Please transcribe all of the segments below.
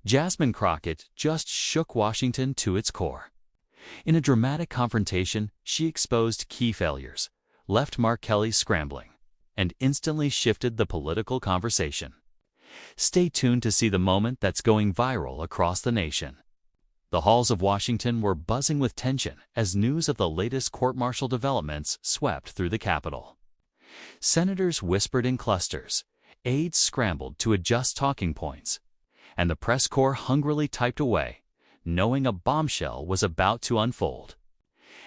Jasmine Crockett just shook Washington to its core. In a dramatic confrontation, she exposed key failures, left Mark Kelly scrambling, and instantly shifted the political conversation. Stay tuned to see the moment that's going viral across the nation. The halls of Washington were buzzing with tension as news of the latest court-martial developments swept through the Capitol. Senators whispered in clusters, aides scrambled to adjust talking points, and the press corps hungrily typed away, knowing a bombshell was about to unfold.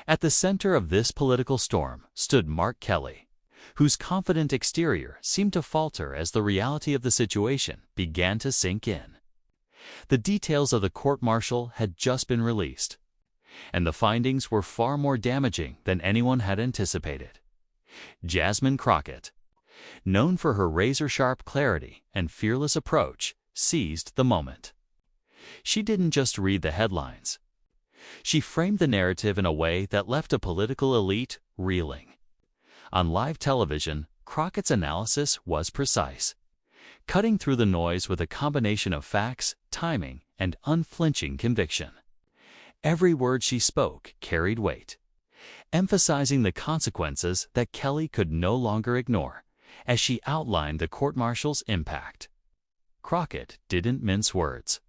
At the center of this political storm stood Mark Kelly, whose confident exterior seemed to falter as the reality of the situation began to sink in. The details of the court-martial had just been released, and the findings were far more damaging than anyone had anticipated. Jasmine Crockett, known for her razor-sharp clarity and fearless approach, seized the moment. She didn't just read the headlines. She framed the narrative in a way that left a political elite reeling. On live television, Crockett's analysis was precise, cutting through the noise with a combination of facts, timing, and unflinching conviction. Every word she spoke carried weight, emphasizing the consequences that Kelly could no longer ignore as she outlined the court-martial's impact. Crockett didn't mince words.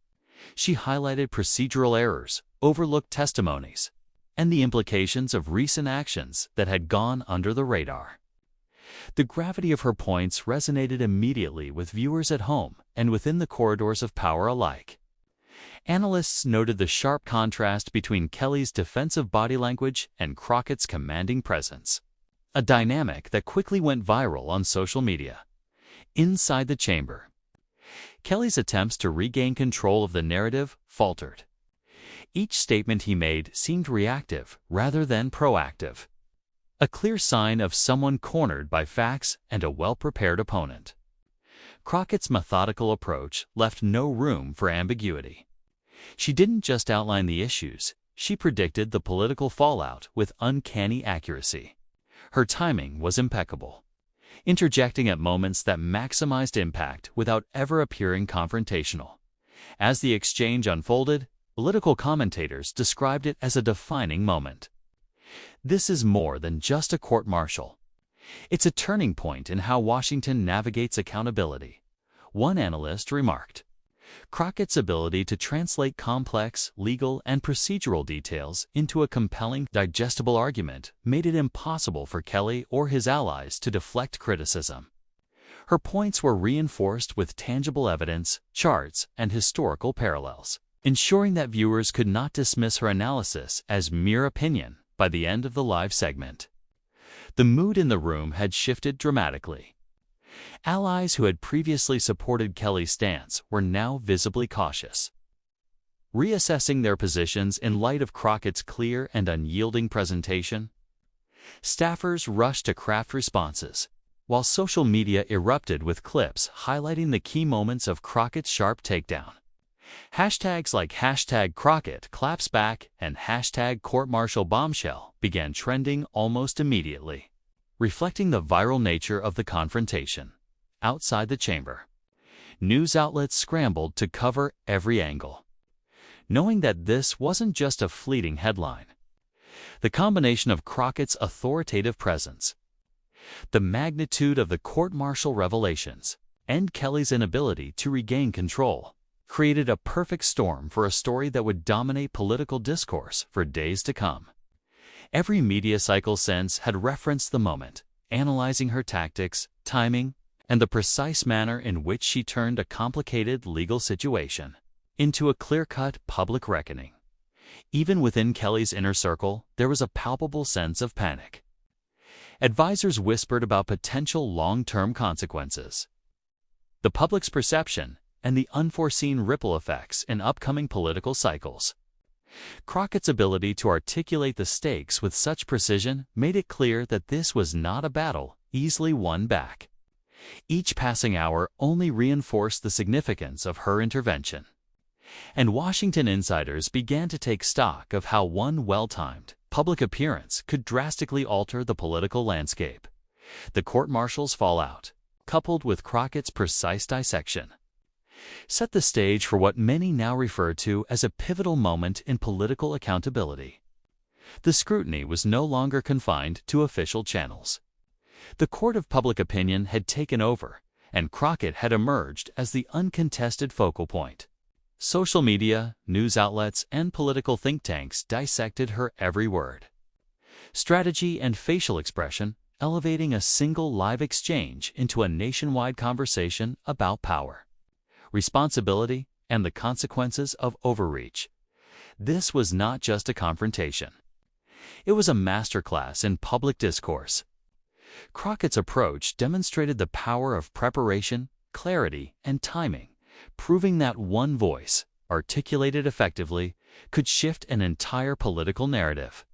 She highlighted procedural errors, overlooked testimonies, and the implications of recent actions that had gone under the radar. The gravity of her points resonated immediately with viewers at home and within the corridors of power alike. Analysts noted the sharp contrast between Kelly's defensive body language and Crockett's commanding presence, a dynamic that quickly went viral on social media. Inside the chamber, Kelly's attempts to regain control of the narrative faltered. Each statement he made seemed reactive rather than proactive, a clear sign of someone cornered by facts and a well-prepared opponent. Crockett's methodical approach left no room for ambiguity. She didn't just outline the issues, she predicted the political fallout with uncanny accuracy. Her timing was impeccable, interjecting at moments that maximized impact without ever appearing confrontational. As the exchange unfolded, political commentators described it as a defining moment. This is more than just a court-martial. It's a turning point in how Washington navigates accountability. One analyst remarked, Crockett's ability to translate complex legal and procedural details into a compelling, digestible argument made it impossible for Kelly or his allies to deflect criticism. Her points were reinforced with tangible evidence, charts, and historical parallels, ensuring that viewers could not dismiss her analysis as mere opinion by the end of the live segment. The mood in the room had shifted dramatically. Allies who had previously supported Kelly's stance were now visibly cautious, reassessing their positions in light of Crockett's clear and unyielding presentation. Staffers rushed to craft responses, while social media erupted with clips highlighting the key moments of Crockett's sharp takedown. Hashtags like #Crockett claps back and #court-martial bombshell began trending almost immediately, reflecting the viral nature of the confrontation. Outside the chamber, news outlets scrambled to cover every angle, knowing that this wasn't just a fleeting headline. The combination of Crockett's authoritative presence, the magnitude of the court-martial revelations, and Kelly's inability to regain control created a perfect storm for a story that would dominate political discourse for days to come. Every media cycle since had referenced the moment, analyzing her tactics, timing, and the precise manner in which she turned a complicated legal situation into a clear-cut public reckoning. Even within Kelly's inner circle, there was a palpable sense of panic. Advisors whispered about potential long-term consequences, the public's perception, and the unforeseen ripple effects in upcoming political cycles. Crockett's ability to articulate the stakes with such precision made it clear that this was not a battle easily won back. Each passing hour only reinforced the significance of her intervention, and Washington insiders began to take stock of how one well-timed public appearance could drastically alter the political landscape. The court-martial's fallout, coupled with Crockett's precise dissection, set the stage for what many now refer to as a pivotal moment in political accountability. The scrutiny was no longer confined to official channels. The court of public opinion had taken over, and Crockett had emerged as the uncontested focal point. Social media, news outlets, and political think tanks dissected her every word. Strategy and facial expression, elevating a single live exchange into a nationwide conversation about power, responsibility, and the consequences of overreach. This was not just a confrontation. It was a masterclass in public discourse. Crockett's approach demonstrated the power of preparation, clarity, and timing, proving that one voice, articulated effectively, could shift an entire political narrative.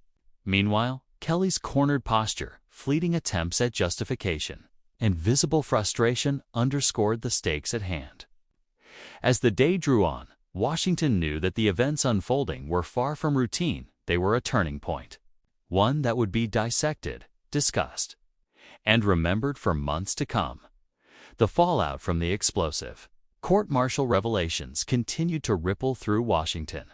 Meanwhile, Kelly's cornered posture, fleeting attempts at justification, and visible frustration underscored the stakes at hand. As the day drew on, Washington knew that the events unfolding were far from routine. They were a turning point, one that would be dissected, discussed, and remembered for months to come. The fallout from the explosive court-martial revelations continued to ripple through Washington.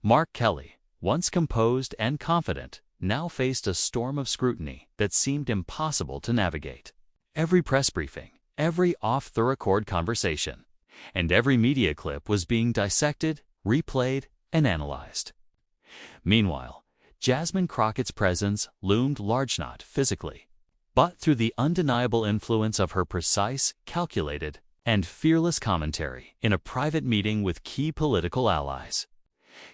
Mark Kelly, once composed and confident, now faced a storm of scrutiny that seemed impossible to navigate. Every press briefing, every off-the-record conversation, and every media clip was being dissected, replayed, and analyzed. Meanwhile, Jasmine Crockett's presence loomed large, not physically, but through the undeniable influence of her precise, calculated, and fearless commentary in a private meeting with key political allies.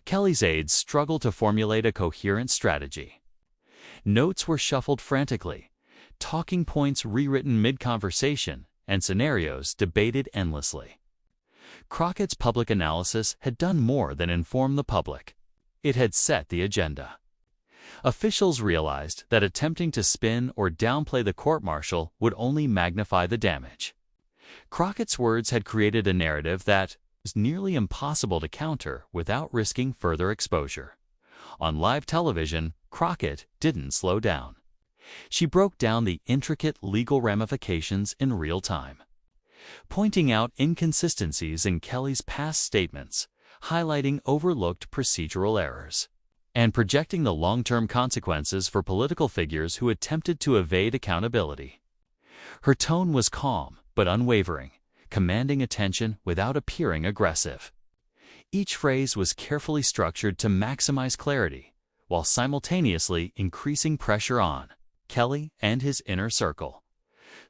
Kelly's aides struggled to formulate a coherent strategy. Notes were shuffled frantically, talking points rewritten mid-conversation, and scenarios debated endlessly. Crockett's public analysis had done more than inform the public. It had set the agenda. Officials realized that attempting to spin or downplay the court-martial would only magnify the damage. Crockett's words had created a narrative that was nearly impossible to counter without risking further exposure. On live television, Crockett didn't slow down. She broke down the intricate legal ramifications in real time, pointing out inconsistencies in Kelly's past statements, highlighting overlooked procedural errors, and projecting the long-term consequences for political figures who attempted to evade accountability. Her tone was calm but unwavering, commanding attention without appearing aggressive. Each phrase was carefully structured to maximize clarity, while simultaneously increasing pressure on Kelly and his inner circle.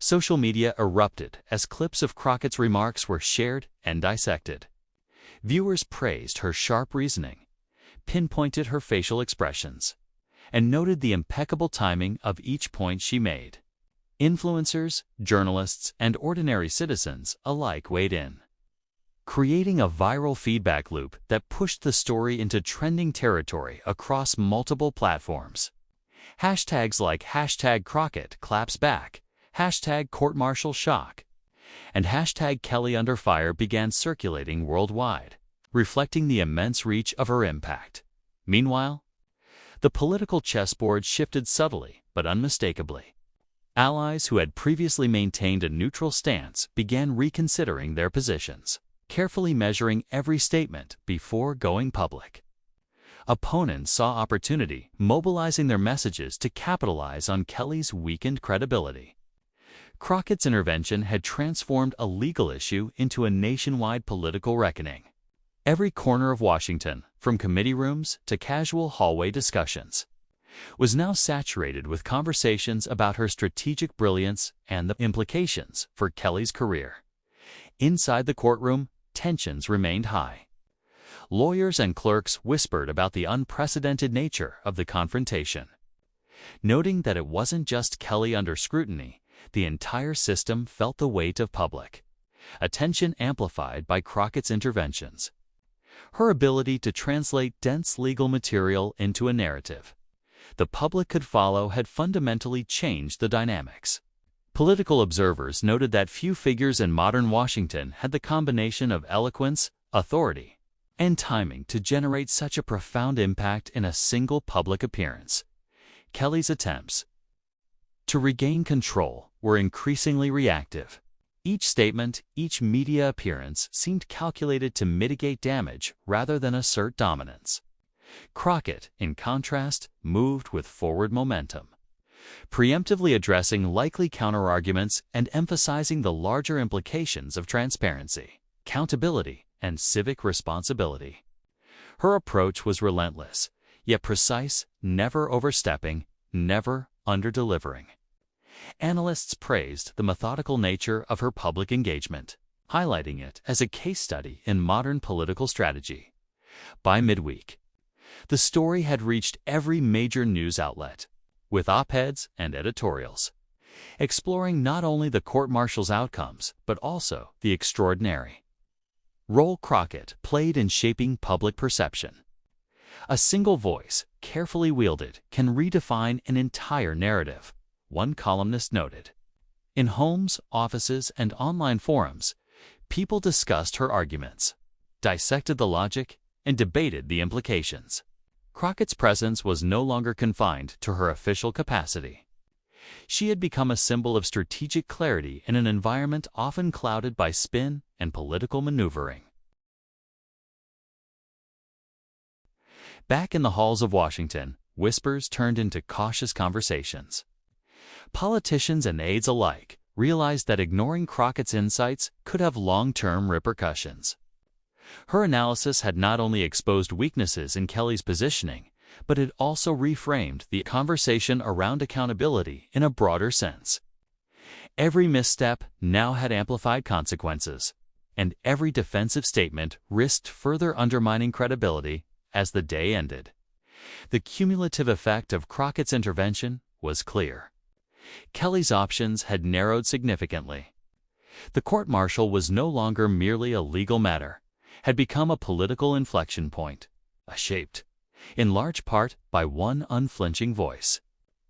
Social media erupted as clips of Crockett's remarks were shared and dissected. Viewers praised her sharp reasoning, pinpointed her facial expressions, and noted the impeccable timing of each point she made. Influencers, journalists, and ordinary citizens alike weighed in, creating a viral feedback loop that pushed the story into trending territory across multiple platforms. Hashtags like #CrockettClapsBack, #CourtMartialShock, and #KellyUnderFire began circulating worldwide, reflecting the immense reach of her impact. Meanwhile, the political chessboard shifted subtly but unmistakably. Allies who had previously maintained a neutral stance began reconsidering their positions, carefully measuring every statement before going public. Opponents saw opportunity, mobilizing their messages to capitalize on Kelly's weakened credibility. Crockett's intervention had transformed a legal issue into a nationwide political reckoning. Every corner of Washington, from committee rooms to casual hallway discussions, was now saturated with conversations about her strategic brilliance and the implications for Kelly's career. Inside the courtroom, tensions remained high. Lawyers and clerks whispered about the unprecedented nature of the confrontation. Noting that it wasn't just Kelly under scrutiny, the entire system felt the weight of public attention amplified by Crockett's interventions. Her ability to translate dense legal material into a narrative the public could follow had fundamentally changed the dynamics. Political observers noted that few figures in modern Washington had the combination of eloquence, authority, and timing to generate such a profound impact in a single public appearance. Kelly's attempts to regain control were increasingly reactive. Each statement, each media appearance seemed calculated to mitigate damage rather than assert dominance. Crockett, in contrast, moved with forward momentum, preemptively addressing likely counterarguments and emphasizing the larger implications of transparency, accountability, and civic responsibility. Her approach was relentless, yet precise, never overstepping, never under-delivering. Analysts praised the methodical nature of her public engagement, highlighting it as a case study in modern political strategy. By midweek, the story had reached every major news outlet, with op-eds and editorials, exploring not only the court-martial's outcomes, but also the extraordinary role Crockett played in shaping public perception. A single voice, carefully wielded, can redefine an entire narrative, one columnist noted. In homes, offices, and online forums, people discussed her arguments, dissected the logic, and debated the implications. Crockett's presence was no longer confined to her official capacity. She had become a symbol of strategic clarity in an environment often clouded by spin and political maneuvering. Back in the halls of Washington, whispers turned into cautious conversations. Politicians and aides alike realized that ignoring Crockett's insights could have long-term repercussions. Her analysis had not only exposed weaknesses in Kelly's positioning, but it also reframed the conversation around accountability in a broader sense. Every misstep now had amplified consequences, and every defensive statement risked further undermining credibility as the day ended. The cumulative effect of Crockett's intervention was clear. Kelly's options had narrowed significantly. The court-martial was no longer merely a legal matter, had become a political inflection point, shaped, in large part, by one unflinching voice.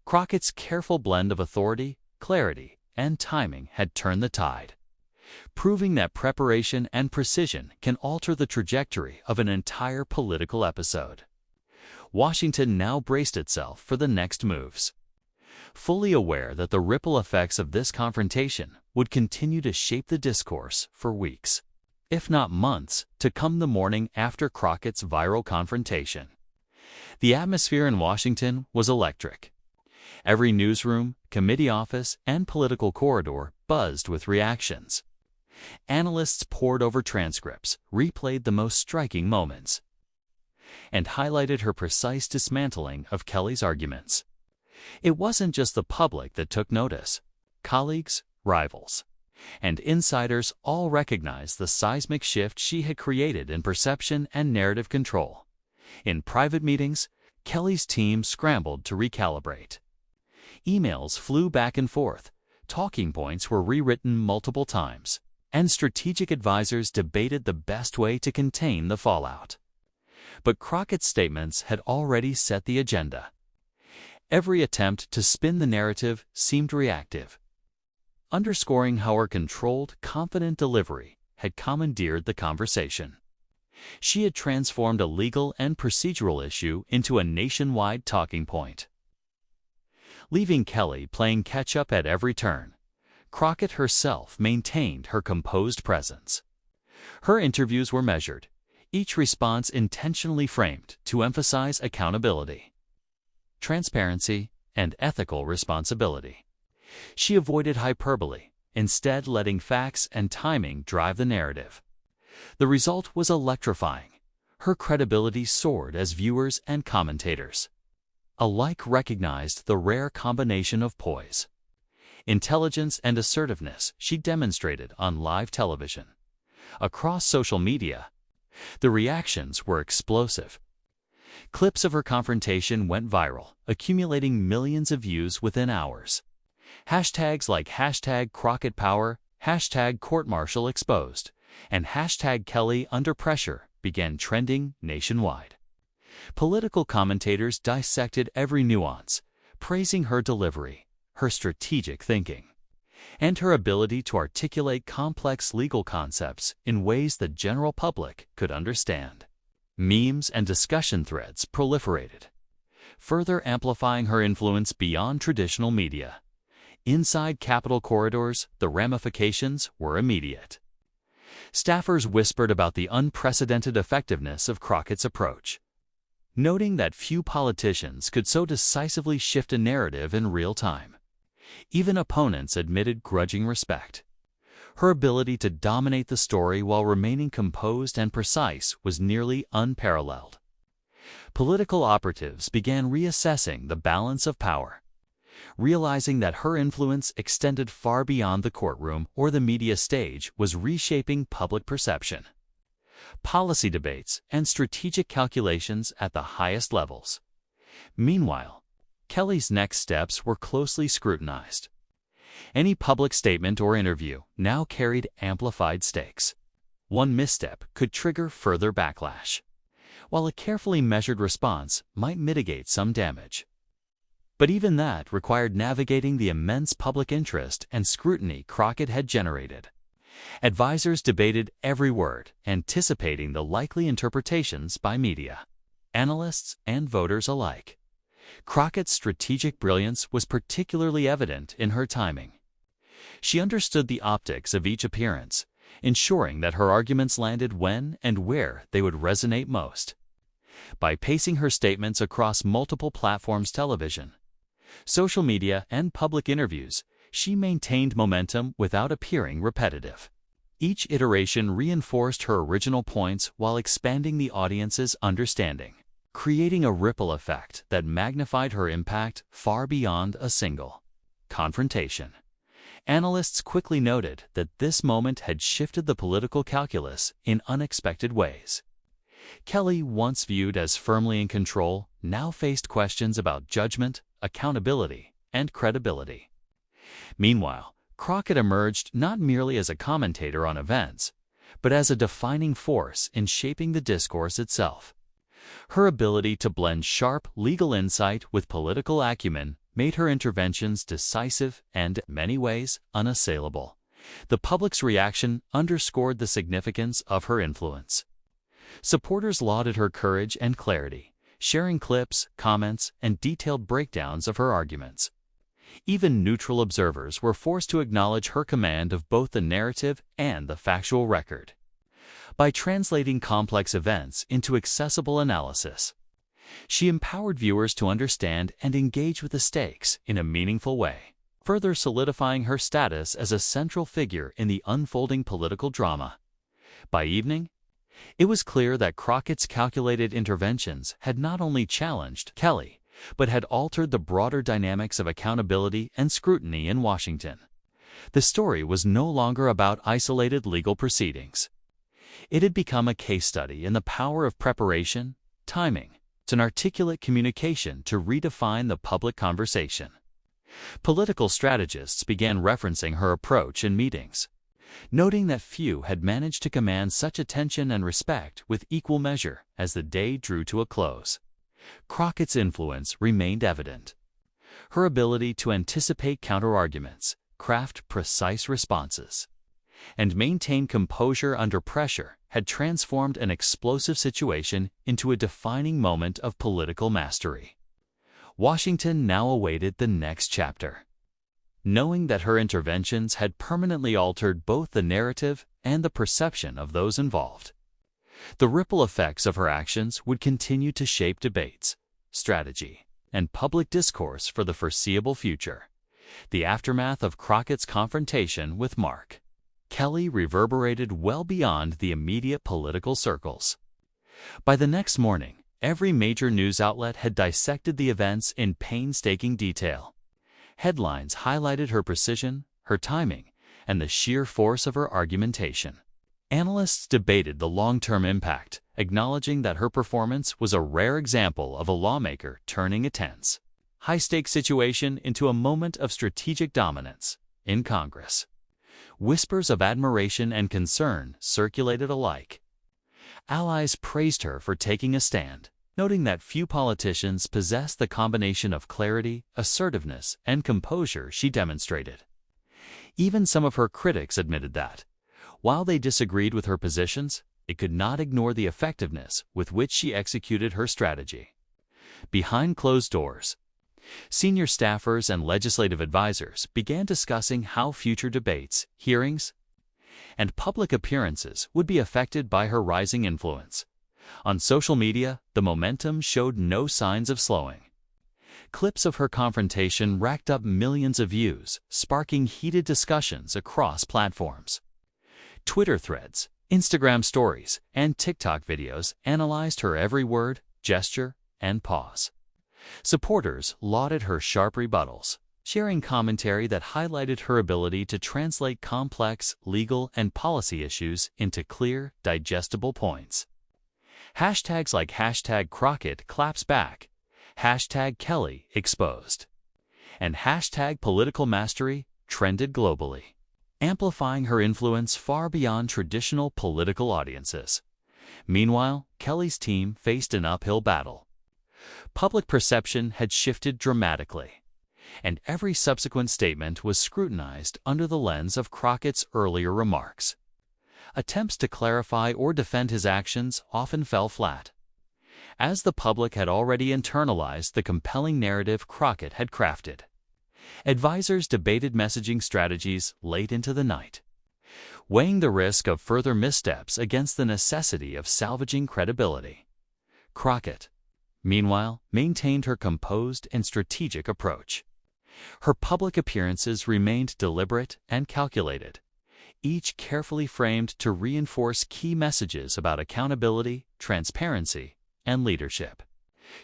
Crockett's careful blend of authority, clarity, and timing had turned the tide, proving that preparation and precision can alter the trajectory of an entire political episode. Washington now braced itself for the next moves, fully aware that the ripple effects of this confrontation would continue to shape the discourse for weeks, if not months, to come the morning after Crockett's viral confrontation. The atmosphere in Washington was electric. Every newsroom, committee office, and political corridor buzzed with reactions. Analysts pored over transcripts, replayed the most striking moments, and highlighted her precise dismantling of Kelly's arguments. It wasn't just the public that took notice. Colleagues, rivals, and insiders all recognized the seismic shift she had created in perception and narrative control. In private meetings, Kelly's team scrambled to recalibrate. Emails flew back and forth, talking points were rewritten multiple times, and strategic advisors debated the best way to contain the fallout. But Crockett's statements had already set the agenda. Every attempt to spin the narrative seemed reactive, underscoring how her controlled, confident delivery had commandeered the conversation. She had transformed a legal and procedural issue into a nationwide talking point. Leaving Kelly playing catch-up at every turn, Crockett herself maintained her composed presence. Her interviews were measured, each response intentionally framed to emphasize accountability, transparency, and ethical responsibility. She avoided hyperbole, instead letting facts and timing drive the narrative. The result was electrifying. Her credibility soared as viewers and commentators alike recognized the rare combination of poise, intelligence, and assertiveness she demonstrated on live television. Across social media, the reactions were explosive. Clips of her confrontation went viral, accumulating millions of views within hours. Hashtags like #CrockettPower, #CourtMartialExposed, and #KellyUnderPressure began trending nationwide. Political commentators dissected every nuance, praising her delivery, her strategic thinking, and her ability to articulate complex legal concepts in ways the general public could understand. Memes and discussion threads proliferated, further amplifying her influence beyond traditional media. Inside Capitol corridors, the ramifications were immediate. Staffers whispered about the unprecedented effectiveness of Crockett's approach, noting that few politicians could so decisively shift a narrative in real time. Even opponents admitted grudging respect. Her ability to dominate the story while remaining composed and precise was nearly unparalleled. Political operatives began reassessing the balance of power, realizing that her influence extended far beyond the courtroom or the media stage was reshaping public perception. Policy debates and strategic calculations at the highest levels. Meanwhile, Kelly's next steps were closely scrutinized. Any public statement or interview now carried amplified stakes. One misstep could trigger further backlash, while a carefully measured response might mitigate some damage. But even that required navigating the immense public interest and scrutiny Crockett had generated. Advisors debated every word, anticipating the likely interpretations by media, analysts, and voters alike. Crockett's strategic brilliance was particularly evident in her timing. She understood the optics of each appearance, ensuring that her arguments landed when and where they would resonate most. By pacing her statements across multiple platforms, television, social media, and public interviews, she maintained momentum without appearing repetitive. Each iteration reinforced her original points while expanding the audience's understanding, creating a ripple effect that magnified her impact far beyond a single confrontation. Analysts quickly noted that this moment had shifted the political calculus in unexpected ways. Kelly, once viewed as firmly in control, now faced questions about judgment, accountability, and credibility. Meanwhile, Crockett emerged not merely as a commentator on events, but as a defining force in shaping the discourse itself. Her ability to blend sharp legal insight with political acumen made her interventions decisive and, in many ways, unassailable. The public's reaction underscored the significance of her influence. Supporters lauded her courage and clarity, sharing clips, comments, and detailed breakdowns of her arguments. Even neutral observers were forced to acknowledge her command of both the narrative and the factual record. By translating complex events into accessible analysis, she empowered viewers to understand and engage with the stakes in a meaningful way, further solidifying her status as a central figure in the unfolding political drama. By evening, it was clear that Crockett's calculated interventions had not only challenged Kelly, but had altered the broader dynamics of accountability and scrutiny in Washington. The story was no longer about isolated legal proceedings. It had become a case study in the power of preparation, timing, and articulate communication to redefine the public conversation. Political strategists began referencing her approach in meetings, noting that few had managed to command such attention and respect with equal measure as the day drew to a close. Crockett's influence remained evident. Her ability to anticipate counterarguments, craft precise responses, and maintain composure under pressure had transformed an explosive situation into a defining moment of political mastery. Washington now awaited the next chapter, knowing that her interventions had permanently altered both the narrative and the perception of those involved. The ripple effects of her actions would continue to shape debates, strategy, and public discourse for the foreseeable future. The aftermath of Crockett's confrontation with Mark Kelly reverberated well beyond the immediate political circles. By the next morning, every major news outlet had dissected the events in painstaking detail. Headlines highlighted her precision, her timing, and the sheer force of her argumentation. Analysts debated the long-term impact, acknowledging that her performance was a rare example of a lawmaker turning a tense, high-stakes situation into a moment of strategic dominance in Congress. Whispers of admiration and concern circulated alike. Allies praised her for taking a stand, noting that few politicians possessed the combination of clarity, assertiveness, and composure she demonstrated. Even some of her critics admitted that, while they disagreed with her positions, they could not ignore the effectiveness with which she executed her strategy. Behind closed doors, Senior staffers and legislative advisors began discussing how future debates, hearings, and public appearances would be affected by her rising influence. On social media, the momentum showed no signs of slowing. Clips of her confrontation racked up millions of views, sparking heated discussions across platforms. Twitter threads, Instagram stories, and TikTok videos analyzed her every word, gesture, and pause. Supporters lauded her sharp rebuttals, sharing commentary that highlighted her ability to translate complex legal and policy issues into clear, digestible points. Hashtags like hashtag Crockett claps back, hashtag Kelly exposed, and hashtag political mastery trended globally, amplifying her influence far beyond traditional political audiences. Meanwhile, Kelly's team faced an uphill battle. Public perception had shifted dramatically, and every subsequent statement was scrutinized under the lens of Crockett's earlier remarks. Attempts to clarify or defend his actions often fell flat, as the public had already internalized the compelling narrative Crockett had crafted. Advisors debated messaging strategies late into the night, weighing the risk of further missteps against the necessity of salvaging credibility. Crockett, meanwhile, maintained her composed and strategic approach. Her public appearances remained deliberate and calculated, each carefully framed to reinforce key messages about accountability, transparency, and leadership.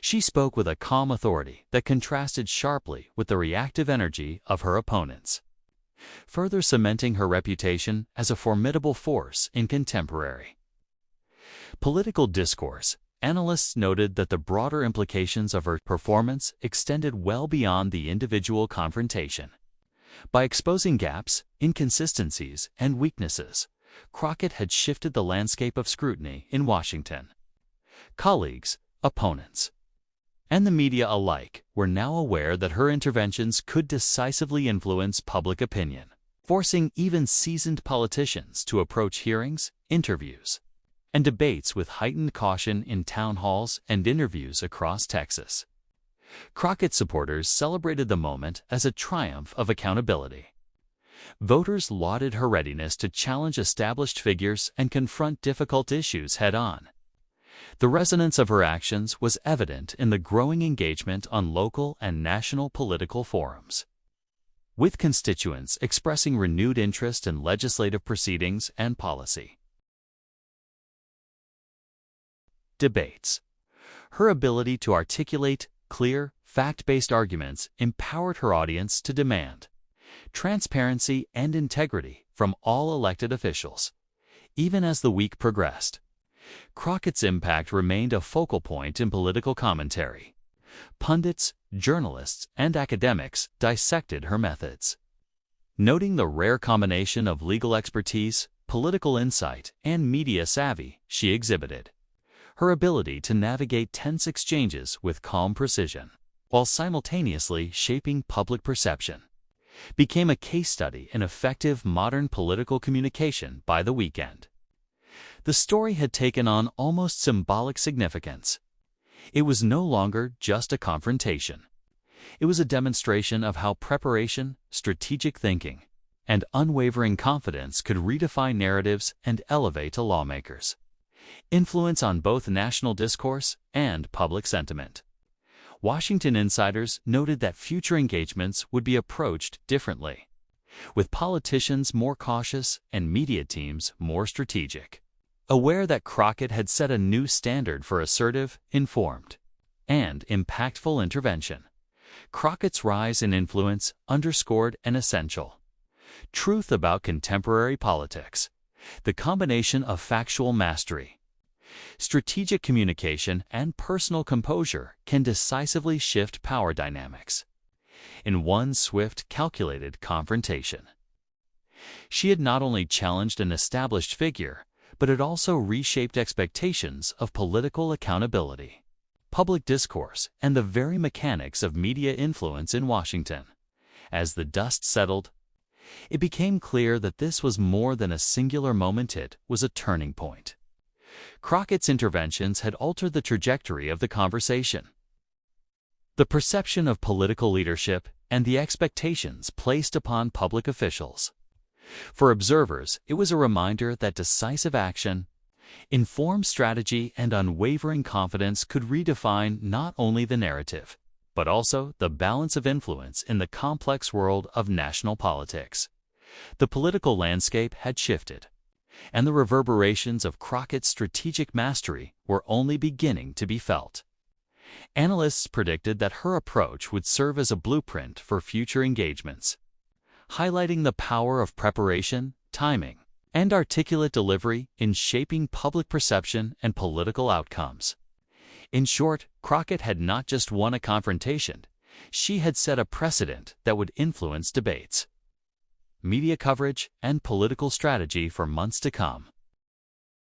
She spoke with a calm authority that contrasted sharply with the reactive energy of her opponents, further cementing her reputation as a formidable force in contemporary political discourse. Analysts noted that the broader implications of her performance extended well beyond the individual confrontation. By exposing gaps, inconsistencies, and weaknesses, Crockett had shifted the landscape of scrutiny in Washington. Colleagues, opponents, and the media alike were now aware that her interventions could decisively influence public opinion, forcing even seasoned politicians to approach hearings, interviews, and debates with heightened caution in town halls and interviews across Texas. Crockett supporters celebrated the moment as a triumph of accountability. Voters lauded her readiness to challenge established figures and confront difficult issues head-on. The resonance of her actions was evident in the growing engagement on local and national political forums, with constituents expressing renewed interest in legislative proceedings and policy. Debates. Her ability to articulate clear, fact-based arguments empowered her audience to demand transparency and integrity from all elected officials. Even as the week progressed, Crockett's impact remained a focal point in political commentary. Pundits, journalists, and academics dissected her methods, noting the rare combination of legal expertise, political insight, and media savvy she exhibited. Her ability to navigate tense exchanges with calm precision, while simultaneously shaping public perception, became a case study in effective modern political communication by the weekend. The story had taken on almost symbolic significance. It was no longer just a confrontation. It was a demonstration of how preparation, strategic thinking, and unwavering confidence could redefine narratives and elevate a lawmaker's influence on both national discourse and public sentiment. Washington insiders noted that future engagements would be approached differently, with politicians more cautious and media teams more strategic. Aware that Crockett had set a new standard for assertive, informed, and impactful intervention, Crockett's rise in influence underscored an essential truth about contemporary politics: the combination of factual mastery, strategic communication, and personal composure can decisively shift power dynamics in one swift, calculated confrontation. She had not only challenged an established figure, but had also reshaped expectations of political accountability, public discourse, and the very mechanics of media influence in Washington. As the dust settled, it became clear that this was more than a singular moment. It was a turning point. Crockett's interventions had altered the trajectory of the conversation. the perception of political leadership, and the expectations placed upon public officials. For observers, it was a reminder that decisive action, informed strategy, and unwavering confidence could redefine not only the narrative, but also the balance of influence in the complex world of national politics. The political landscape had shifted, and the reverberations of Crockett's strategic mastery were only beginning to be felt. Analysts predicted that her approach would serve as a blueprint for future engagements, highlighting the power of preparation, timing, and articulate delivery in shaping public perception and political outcomes. In short, Crockett had not just won a confrontation, she had set a precedent that would influence debates, media coverage, and political strategy for months to come.